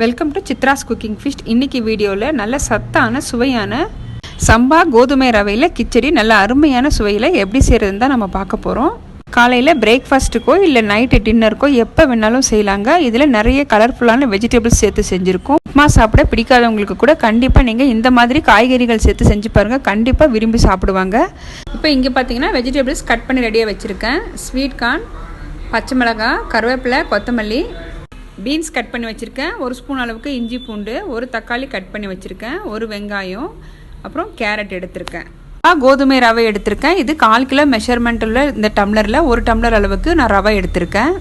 Welcome to Chitra's cooking fish. இன்றைக்கி வீடியோவில் நல்ல சத்தான சுவையான சம்பா கோதுமை ரவையில் கிச்சடி நல்ல அருமையான சுவையில் எப்படி செய்கிறதுன்னு தான் நம்ம பார்க்க போகிறோம். காலையில் பிரேக்ஃபாஸ்ட்டுக்கோ இல்லை நைட்டு டின்னருக்கோ எப்போ வேணாலும் செய்யலாங்க. இதில் நிறைய கலர்ஃபுல்லான வெஜிடபிள்ஸ் சேர்த்து செஞ்சுருக்கோம். உப்புமா சாப்பிட பிடிக்காதவங்களுக்கு கூட கண்டிப்பாக நீங்கள் இந்த மாதிரி காய்கறிகள் சேர்த்து செஞ்சு பாருங்கள், கண்டிப்பாக விரும்பி சாப்பிடுவாங்க. இப்போ இங்கே பார்த்தீங்கன்னா வெஜிடபிள்ஸ் கட் பண்ணி ரெடியாக வச்சுருக்கேன். ஸ்வீட் கார்ன், பச்சை மிளகாய், கருவேப்பிலை, கொத்தமல்லி, பீன்ஸ் கட் பண்ணி வச்சுருக்கேன். ஒரு ஸ்பூன் அளவுக்கு இஞ்சி பூண்டு, ஒரு தக்காளி கட் பண்ணி வச்சுருக்கேன், ஒரு வெங்காயம், அப்புறம் கேரட் எடுத்திருக்கேன். கோதுமை ரவை எடுத்திருக்கேன். இது 1/4 கிலோ மெஷர்மெண்ட்டில் இந்த டம்ளரில் 1 டம்ளர் அளவுக்கு நான் ரவை எடுத்திருக்கேன்.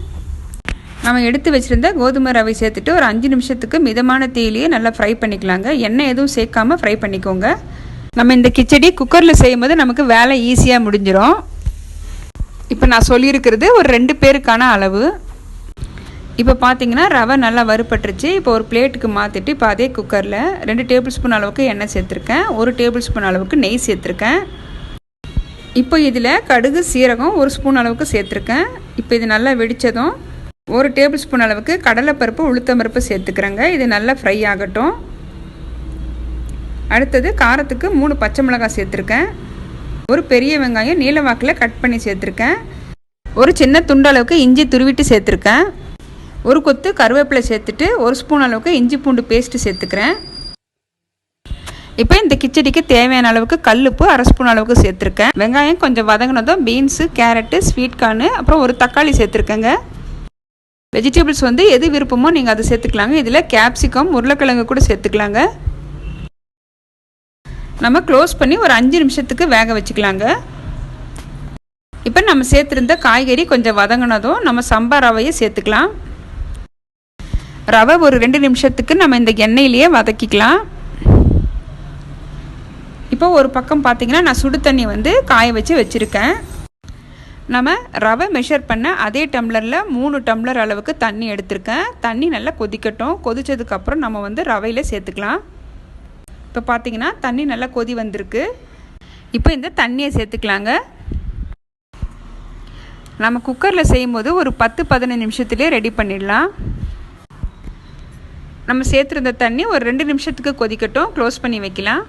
நம்ம எடுத்து வச்சுருந்த கோதுமை ரவை சேர்த்துட்டு ஒரு 5 நிமிஷத்துக்கு மிதமான தீயிலேயே நல்லா ஃப்ரை பண்ணிக்கலாங்க. எண்ணெய் எதுவும் சேர்க்காமல் ஃப்ரை பண்ணிக்கோங்க. நம்ம இந்த கிச்சடி குக்கரில் செய்யும்போது நமக்கு வேலை ஈஸியாக முடிஞ்சிடும். இப்போ நான் சொல்லியிருக்கிறது ஒரு 2 பேருக்கான அளவு. இப்போ பார்த்தீங்கன்னா ரவை நல்லா வறுபட்டுருச்சு. இப்போ ஒரு பிளேட்டுக்கு மாற்றிட்டு இப்போ அதே குக்கரில் 2 டேபிள் ஸ்பூன் அளவுக்கு எண்ணெய் சேர்த்துருக்கேன், 1 டேபிள் ஸ்பூன் அளவுக்கு நெய் சேர்த்துருக்கேன். இப்போ இதில் கடுகு, சீரகம் 1 ஸ்பூன் அளவுக்கு சேர்த்துருக்கேன். இப்போ இது நல்லா வெடித்ததும் 1 டேபிள் ஸ்பூன் அளவுக்கு கடலைப்பருப்பு, உளுத்தம்பருப்பு சேர்த்துக்கிறேங்க. இது நல்லா ஃப்ரை ஆகட்டும். அடுத்தது காரத்துக்கு 3 பச்சை மிளகாய் சேர்த்துருக்கேன். ஒரு பெரிய வெங்காயம் நீல வாக்கில் கட் பண்ணி சேர்த்துருக்கேன். ஒரு சின்ன துண்டு அளவுக்கு இஞ்சி துருவிட்டு சேர்த்துருக்கேன். ஒரு கொத்து கருவேப்பிலை சேர்த்துட்டு 1 ஸ்பூன் அளவுக்கு இஞ்சி பூண்டு பேஸ்ட்டு சேர்த்துக்கிறேன். இப்போ இந்த கிச்சடிக்கு தேவையான அளவுக்கு கல்லுப்பு 1/2 ஸ்பூன் அளவுக்கு சேர்த்துருக்கேன். வெங்காயம் கொஞ்சம் வதங்கினதும் பீன்ஸு, கேரட்டு, ஸ்வீட் கார்னு, அப்புறம் ஒரு தக்காளி சேர்த்துருக்கேங்க. வெஜிடபிள்ஸ் எது விருப்பமோ நீங்கள் அதை சேர்த்துக்கலாங்க. இதில் கேப்சிகம், உருளைக்கிழங்கு கூட சேர்த்துக்கலாங்க. நம்ம க்ளோஸ் பண்ணி ஒரு 5 நிமிஷத்துக்கு வேக வச்சுக்கலாங்க. இப்போ நம்ம சேர்த்துருந்த காய்கறி கொஞ்சம் வதங்கினதும் நம்ம சம்பா ரவையை சேர்த்துக்கலாம். ரவை ஒரு 2 நிமிஷத்துக்கு நம்ம இந்த எண்ணெயிலேயே வதக்கிக்கலாம். இப்போ ஒரு பக்கம் பார்த்திங்கன்னா நான் சுடு தண்ணி காய வச்சு வச்சுருக்கேன். நம்ம ரவை மெஷர் பண்ண அதே டம்ளரில் 3 டம்ளர் அளவுக்கு தண்ணி எடுத்திருக்கேன். தண்ணி நல்லா கொதிக்கட்டும். கொதித்ததுக்கப்புறம் நம்ம ரவையில் சேர்த்துக்கலாம். இப்போ பார்த்திங்கன்னா தண்ணி நல்லா கொதி வந்திருக்கு. இப்போ இந்த தண்ணியை சேர்த்துக்கலாங்க. நம்ம குக்கரில் செய்யும்போது ஒரு 10-15 நிமிஷத்துலேயே ரெடி பண்ணிடலாம். நம்ம சேர்த்துருந்த தண்ணி ஒரு 2 நிமிஷத்துக்கு கொதிக்கட்டும். க்ளோஸ் பண்ணி வைக்கலாம்.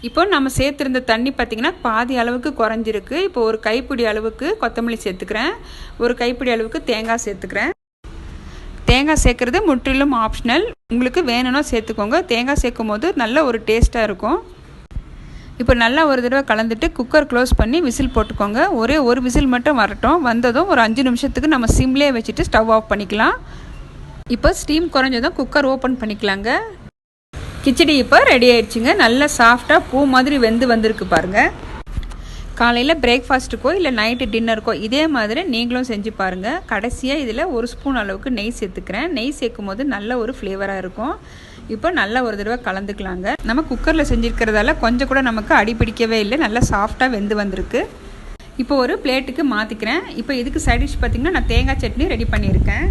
இப்போ நம்ம சேர்த்துருந்த தண்ணி பார்த்திங்கன்னா பாதி அளவுக்கு குறைஞ்சிருக்கு. இப்போ ஒரு கைப்பிடி அளவுக்கு கொத்தமல்லி சேர்த்துக்கிறேன். ஒரு கைப்பிடி அளவுக்கு தேங்காய் சேர்த்துக்கிறேன். தேங்காய் சேர்க்குறது முற்றிலும் ஆப்ஷனல். உங்களுக்கு வேணும்னா சேர்த்துக்கோங்க. தேங்காய் சேர்க்கும் போது நல்ல ஒரு டேஸ்ட்டாக இருக்கும். இப்போ நல்லா ஒரு தடவை கலந்துட்டு குக்கர் க்ளோஸ் பண்ணி விசில் போட்டுக்கோங்க. ஒரே ஒரு விசில் மட்டும் வரட்டும். வந்ததும் ஒரு 5 நிமிஷத்துக்கு நம்ம சிம்லேயே வச்சுட்டு ஸ்டவ் ஆஃப் பண்ணிக்கலாம். இப்போ ஸ்டீம் குறைஞ்சதும் குக்கர் ஓப்பன் பண்ணிக்கலாங்க. கிச்சடி இப்போ ரெடி ஆயிடுச்சுங்க. நல்லா சாஃப்டாக பூ மாதிரி வெந்து வந்திருக்கு பாருங்கள். காலையில் பிரேக்ஃபாஸ்ட்டுக்கோ இல்லை நைட்டு டின்னருக்கோ இதே மாதிரி நீங்களும் செஞ்சு பாருங்கள். கடைசியாக இதில் 1 ஸ்பூன் அளவுக்கு நெய் சேர்த்துக்கிறேன். நெய் சேர்க்கும் போது நல்ல ஒரு ஃப்ளேவராக இருக்கும். இப்போ நல்லா ஒரு தடவை கலந்துக்கலாங்க. நம்ம குக்கரில் செஞ்சுருக்கிறதால கொஞ்சம் கூட நமக்கு அடிப்பிடிக்கவே இல்லை. நல்லா சாஃப்டாக வெந்து வந்திருக்கு. இப்போ ஒரு பிளேட்டுக்கு மாற்றிக்கிறேன். இப்போ இதுக்கு சைட் டிஷ் பார்த்திங்கன்னா நான் தேங்காய் சட்னி ரெடி பண்ணியிருக்கேன்.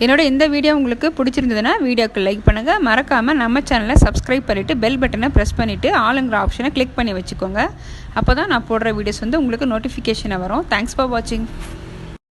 என்னோட இந்த வீடியோ உங்களுக்கு பிடிச்சிருந்ததுன்னா வீடியோக்கு லைக் பண்ணுங்கள். மறக்காமல் நம்ம சேனலை சப்ஸ்கிரைப் பண்ணிவிட்டு பெல் பட்டனை ப்ரெஸ் பண்ணிவிட்டு ஆளுங்கிற ஆப்ஷனை கிளிக் பண்ணி வச்சுக்கோங்க. அப்போ தான் நான் போடுற வீடியோஸ் உங்களுக்கு நோட்டிஃபிகேஷனை வரும். தேங்க்ஸ் ஃபார் வாட்சிங்.